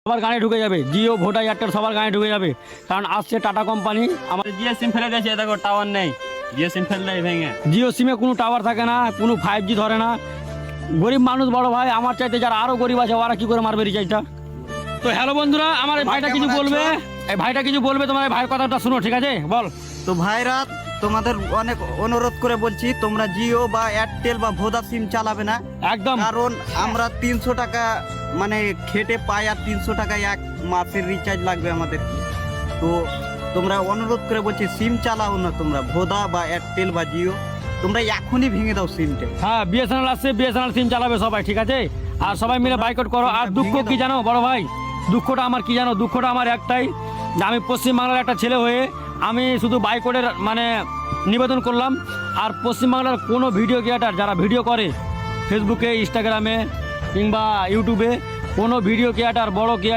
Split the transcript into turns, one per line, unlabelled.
সবার গানে ঢুকে যাবে, জিও ভোডা এয়ারটেল সবার গানে ঢুকে যাবে, কারণ আসছে টাটা কোম্পানি।
আমাদের জিও সিম ফেলে দিয়েছে, দেখো টাওয়ার নেই, জিও সিম ফেললে ভেঙে।
জিও সিমে কোনো টাওয়ার থাকে না, কোনো 5G ধরে না। গরিব মানুষ বড় ভাই, আমার চাইতে যারা আরো গরিব আছে ওরা কি করে মারবে রিচার্জটা? তো হ্যালো বন্ধুরা, আমার এই ভাইটা কিছু বলবে, এই ভাইটা কিছু বলবে, তোমার এই ভাইয়ের কথাটা শুনো, ঠিক আছে? বল।
তো ভাইরা, তোমাদের অনেক অনুরোধ করে বলছি, তোমরা জিও বা এয়ারটেল বা ভোদা সিম চালাবে না,
একদম।
কারণ আমরা 300 টাকা মানে খেটে পাই, আর 300 টাকায় এক মাসের রিচার্জ লাগবে আমাদের। তো তোমরা অনুরোধ করে বলছি, সিম চালাও না তোমরা, ভোদা বা এয়ারটেল বা জিও, তোমরা এখনই ভেঙে দাও সিমটা।
হ্যাঁ, বিএসএনএল আসছে, বিএসএনএল সিম চালাবে সবাই, ঠিক আছে? আর সবাই মিলে বাইকআউট করো। আর দুঃখ কি জানো বড় ভাই, দুঃখটা আমার কি জানো? দুঃখটা আমার একটাই, যে আমি পশ্চিমবাংলার একটা ছেলে হয়ে আমি শুধু বাইকআউটের মানে নিবেদন করলাম। আর পশ্চিমবাংলার কোনো ভিডিও ক্রিয়েটার যারা ভিডিও করে ফেসবুকে, ইনস্টাগ্রামে কিংবা ইউটিউবে, কোনো ভিডিও ক্রিয়েটার, বড় ক্রিয়েটার